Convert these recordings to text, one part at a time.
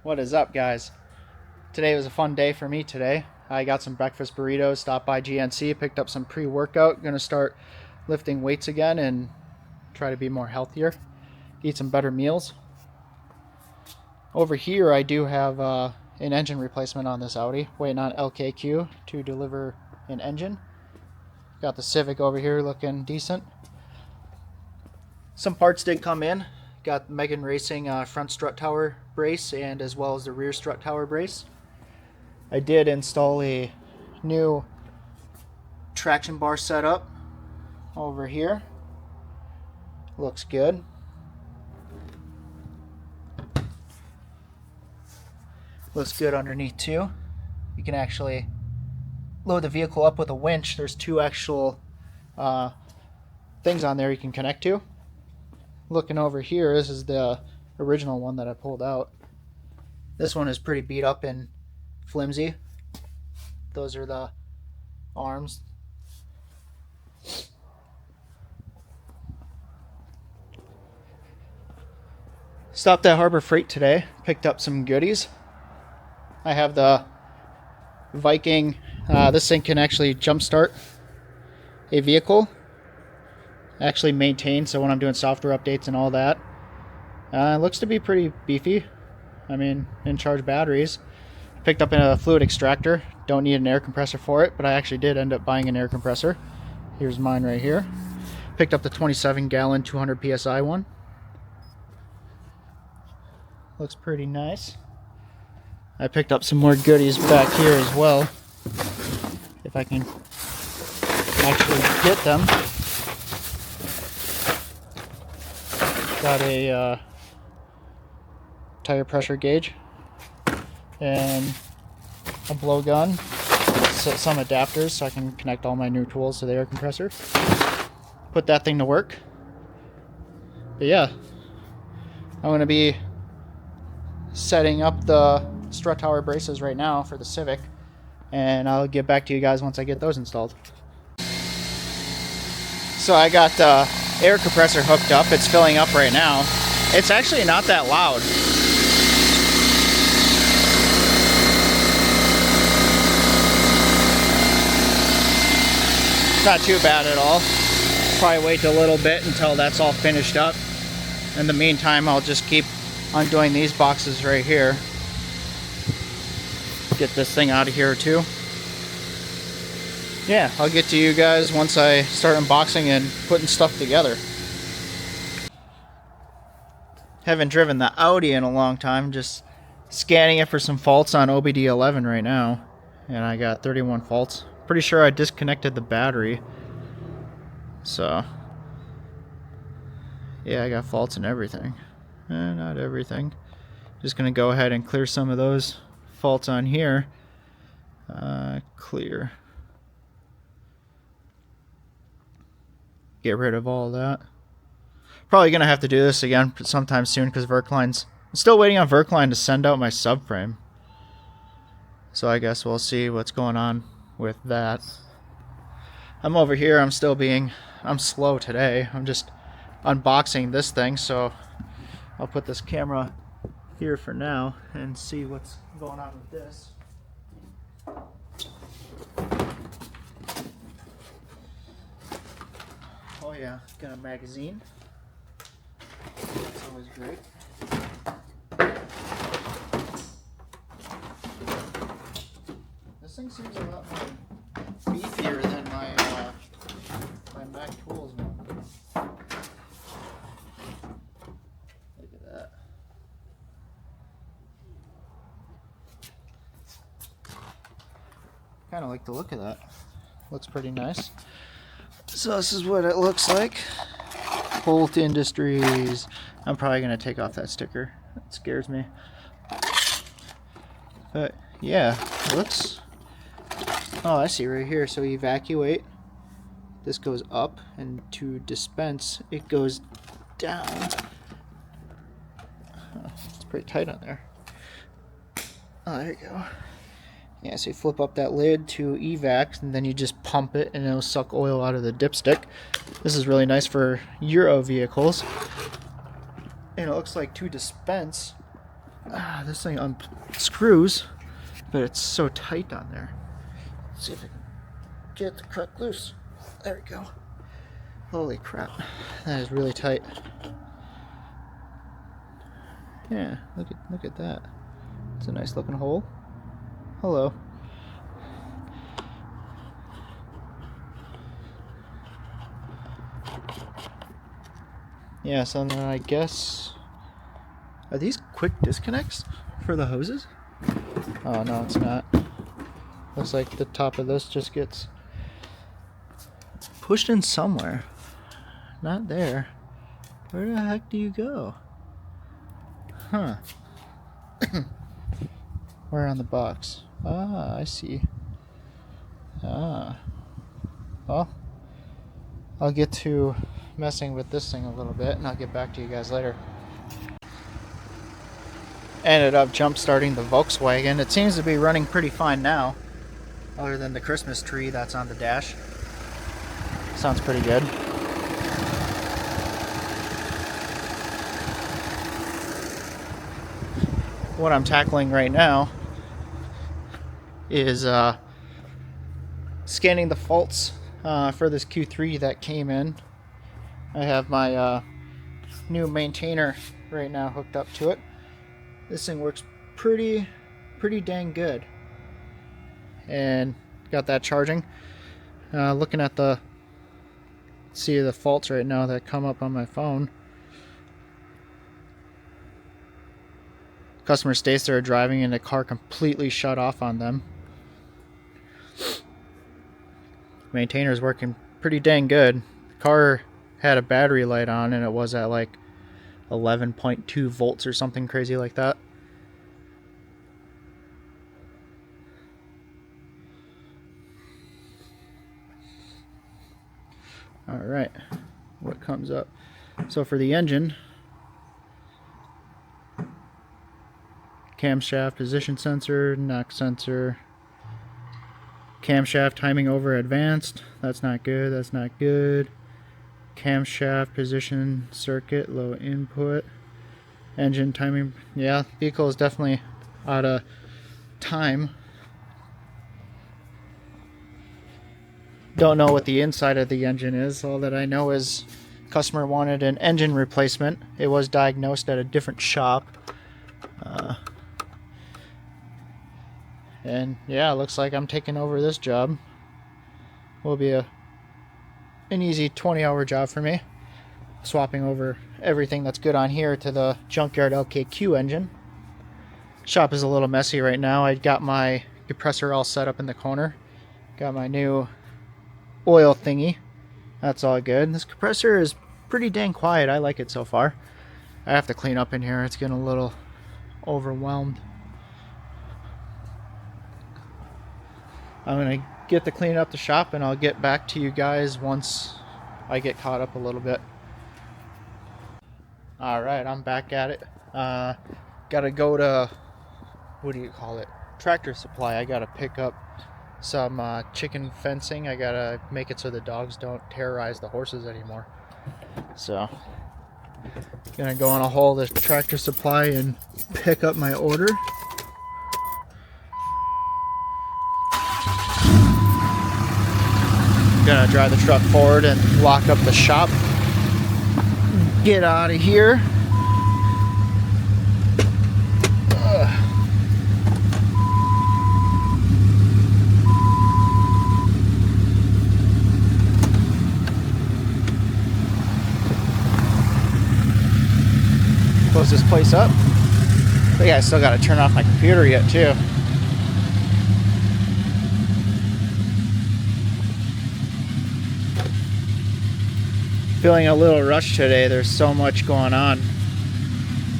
What is up, guys? Today was a fun day for me today. I got some breakfast burritos, stopped by GNC, picked up some pre-workout, gonna start lifting weights again and try to be more healthier, eat some better meals. Over here I do have an engine replacement on this Audi, waiting on LKQ to deliver an engine. Got the Civic over here looking decent. Some parts did come in. Got Megan Racing front strut tower brace and as well as the rear strut tower brace. I did install a new traction bar setup over here. Looks good. Looks good underneath too. You can actually load the vehicle up with a winch. There's two actual things on there you can connect to. Looking over here, this is the original one that I pulled out. This one is pretty beat up and flimsy. Those are the arms. Stopped at Harbor Freight today, picked up some goodies. I have the Viking. This thing can actually jumpstart a vehicle. Actually maintained, so when I'm doing software updates and all that. It looks to be pretty beefy. I mean, in charge batteries. Picked up a fluid extractor. Don't need an air compressor for it, but I actually did end up buying an air compressor. Here's mine right here. Picked up the 27-gallon 200 psi one. Looks pretty nice. I picked up some more goodies back here as well, if I can actually get them. Got a tire pressure gauge and a blowgun, some adapters so I can connect all my new tools to the air compressor. Put that thing to work. But yeah, I'm going to be setting up the strut tower braces right now for the Civic, and I'll get back to you guys once I get those installed. So I got the air compressor hooked up. It's filling up right now. It's actually not that loud. It's not too bad at all. Probably wait a little bit until that's all finished up. In the meantime, I'll just keep undoing these boxes right here. Get this thing out of here too. Yeah, I'll get to you guys once I start unboxing and putting stuff together. Haven't driven the Audi in a long time, just scanning it for some faults on OBD11 right now. And I got 31 faults. Pretty sure I disconnected the battery. So, yeah, I got faults and everything. Not everything. Just gonna go ahead and clear some of those faults on here. Clear. Get rid of all that. Probably gonna have to do this again sometime soon because I'm still waiting on Verkline to send out my subframe. So I guess we'll see what's going on with that. I'm over here. I'm slow today. I'm just unboxing this thing, so I'll put this camera here for now and see what's going on with this. Oh yeah, got a magazine. That's always great. This thing seems a lot more beefier than my Mac Tools one. Look at that. Kind of like the look of that. Looks pretty nice. So this is what it looks like. Holt Industries. I'm probably going to take off that sticker. That scares me. But yeah, it looks... Oh, I see right here. So evacuate. This goes up, and to dispense, it goes down. Oh, it's pretty tight on there. Oh, there you go. Yeah, so you flip up that lid to evac, and then you just pump it, and it'll suck oil out of the dipstick. This is really nice for Euro vehicles. And it looks like to dispense, This thing unscrews, but it's so tight on there. Let's see if I can get the crack loose. There we go. Holy crap, that is really tight. Yeah, look at that. It's a nice looking hole. Hello. Yeah, so then I guess, are these quick disconnects for the hoses? Oh no, it's not. Looks like the top of this just gets pushed in somewhere. Not there. Where the heck do you go? Huh. Where on the box? Ah, I see. Ah. Well, I'll get to messing with this thing a little bit and I'll get back to you guys later. Ended up jump starting the Volkswagen. It seems to be running pretty fine now, other than the Christmas tree that's on the dash. Sounds pretty good. What I'm tackling right now is scanning the faults for this Q3 that came in. I have my new maintainer right now hooked up to it. This thing works pretty dang good, and got that charging. Looking at the faults right now that come up on my phone. Customer states they're driving and the car completely shut off on them. Maintainer's working pretty dang good. The car had a battery light on and it was at like 11.2 volts or something crazy like that. Alright, what comes up? So for the engine, camshaft position sensor, knock sensor, camshaft timing over advanced, that's not good, that's not good. Camshaft position circuit, low input. Engine timing, yeah, vehicle is definitely out of time. Don't know what the inside of the engine is. All that I know is customer wanted an engine replacement. It was diagnosed at a different shop. And yeah, looks like I'm taking over this job. Will be an easy 20-hour job for me. Swapping over everything that's good on here to the junkyard LKQ engine. Shop is a little messy right now. I got my compressor all set up in the corner. Got my new oil thingy. That's all good. This compressor is pretty dang quiet. I like it so far. I have to clean up in here. It's getting a little overwhelmed. I'm going to get to clean up the shop and I'll get back to you guys once I get caught up a little bit. Alright, I'm back at it. Gotta go to, what do you call it? Tractor Supply. I gotta pick up some chicken fencing. I gotta make it so the dogs don't terrorize the horses anymore. So, gonna go on a haul to Tractor Supply and pick up my order. Gonna drive the truck forward and lock up the shop. Get out of here. Close this place up. But yeah, I still gotta turn off my computer yet too. Feeling a little rushed today. There's so much going on.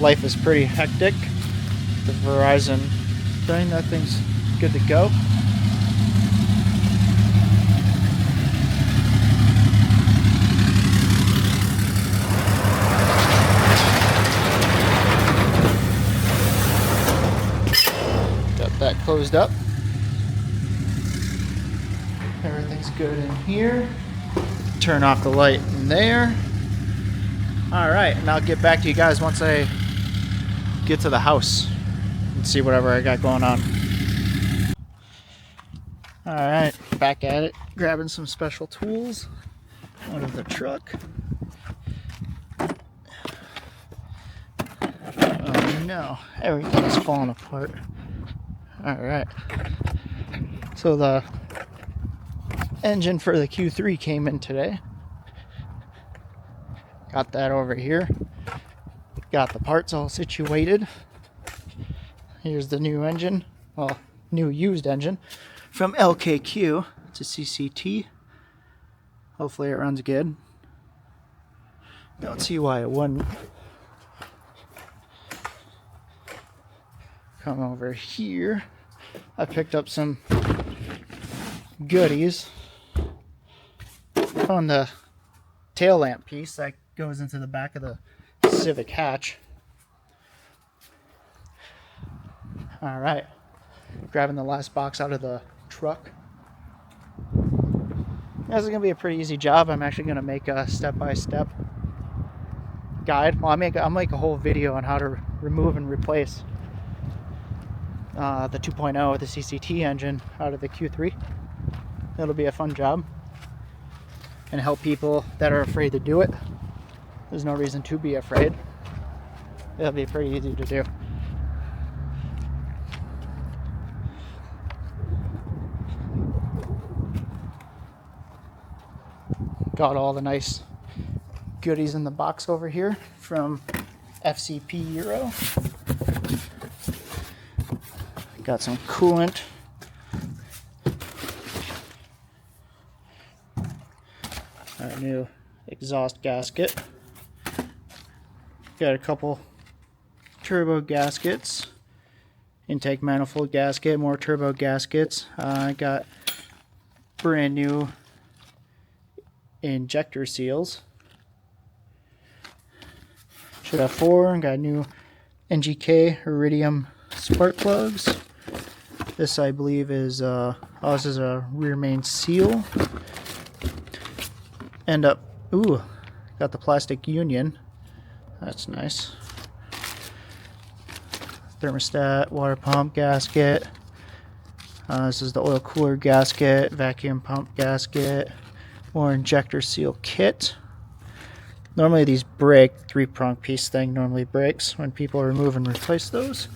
Life is pretty hectic. The Verizon thing, that thing's good to go. Got that closed up. Everything's good in here. Turn off the light in there. Alright, and I'll get back to you guys once I get to the house. and see whatever I got going on. Alright, back at it, grabbing some special tools out of the truck. Oh no, everything's falling apart. Alright, so the engine for the Q3 came in today. Got that over here. Got the parts all situated. Here's the new engine, well, new used engine from LKQ. It's a CCT. Hopefully it runs good. Don't see why it wouldn't. Come over here. I picked up some goodies. Found the tail lamp piece that goes into the back of the Civic hatch. Alright. Grabbing the last box out of the truck. This is going to be a pretty easy job. I'm actually going to make a step-by-step guide. Well, I'll make a whole video on how to remove and replace the 2.0, the CCT engine out of the Q3. It'll be a fun job and help people that are afraid to do it. There's no reason to be afraid. It'll be pretty easy to do. Got all the nice goodies in the box over here from FCP Euro. Got some coolant. Our new exhaust gasket. Got a couple turbo gaskets. Intake manifold gasket, more turbo gaskets. I got brand new injector seals. Should have 4. Got new NGK iridium spark plugs. This I believe is this is a rear main seal. Got the plastic union. That's nice. Thermostat, water pump gasket. This is the oil cooler gasket, vacuum pump gasket. More injector seal kit. Normally these break. 3-prong piece thing normally breaks when people remove and replace those.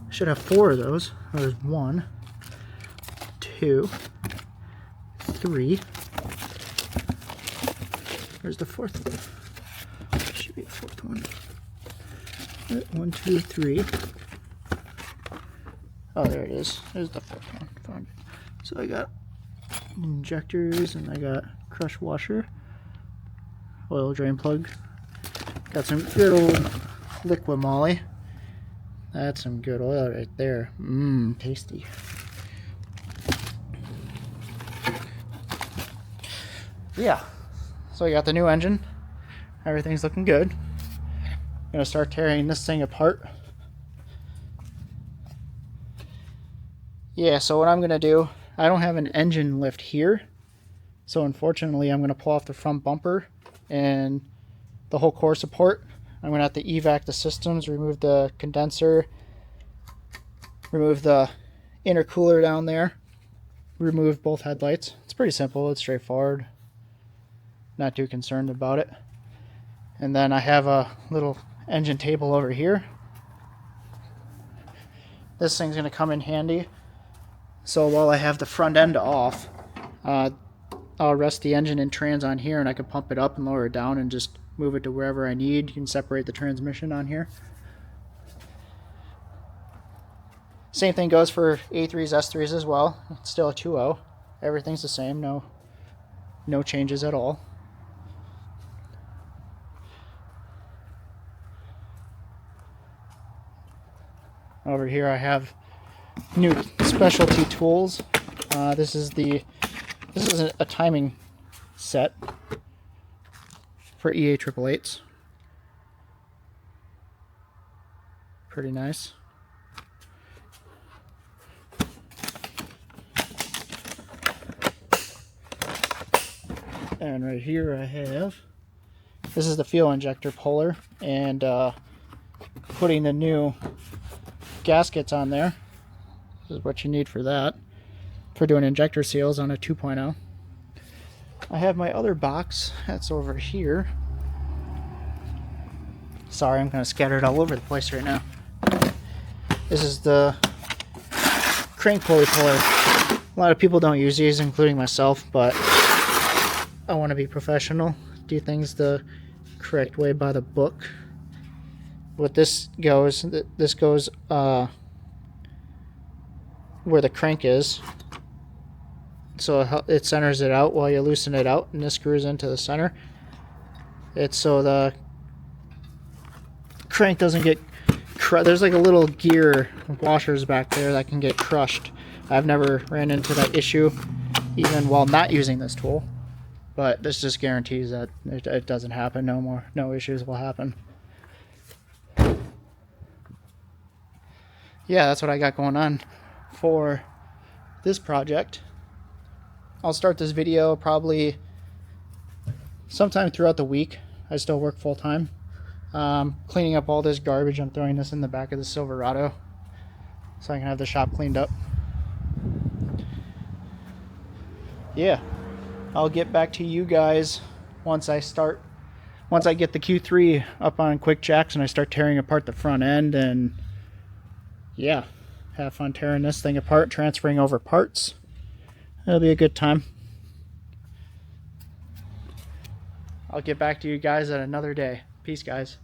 I should have 4 of those. There's 1, 2, 3. Where's the 4th one? Should be the 4th one. 1, 2, 3. Oh, there it is. There's the 4th one. Found it. So I got injectors and I got crush washer, oil drain plug. Got some good old liquid moly. That's some good oil right there. Tasty. Yeah. So I got the new engine. Everything's looking good. I'm gonna start tearing this thing apart. Yeah, so what I'm gonna do, I don't have an engine lift here. So unfortunately, I'm gonna pull off the front bumper and the whole core support. I'm gonna have to evac the systems, remove the condenser, remove the intercooler down there, remove both headlights. It's pretty simple, it's straightforward. Not too concerned about it. And then I have a little engine table over here. This thing's gonna come in handy. So while I have the front end off, I'll rest the engine in trans on here and I can pump it up and lower it down and just move it to wherever I need. You can separate the transmission on here. Same thing goes for A3s, S3s as well. It's still a 2.0. Everything's the same, no changes at all. Over here I have new specialty tools. This is a timing set for EA 888s. Pretty nice. And right here I have, this is the fuel injector puller, and putting the new gaskets on there. This is what you need for that, for doing injector seals on a 2.0. I have my other box that's over here. Sorry, I'm kind of scattered all over the place right now. This is the crank pulley puller. A lot of people don't use these, including myself, but I want to be professional, do things the correct way by the book. What this goes where the crank is, so it centers it out while you loosen it out, and this screws into the center. It's so the crank doesn't get there's like a little gear washers back there that can get crushed. I've never ran into that issue even while not using this tool, but this just guarantees that it doesn't happen. No issues will happen. Yeah, that's what I got going on for this project. I'll start this video probably sometime throughout the week. I still work full time. Cleaning up all this garbage. I'm throwing this in the back of the Silverado so I can have the shop cleaned up. Yeah, I'll get back to you guys once I get the Q3 up on quick jacks and I start tearing apart the front end, and yeah, have fun tearing this thing apart, transferring over parts. It'll be a good time. I'll get back to you guys at another day. Peace, guys.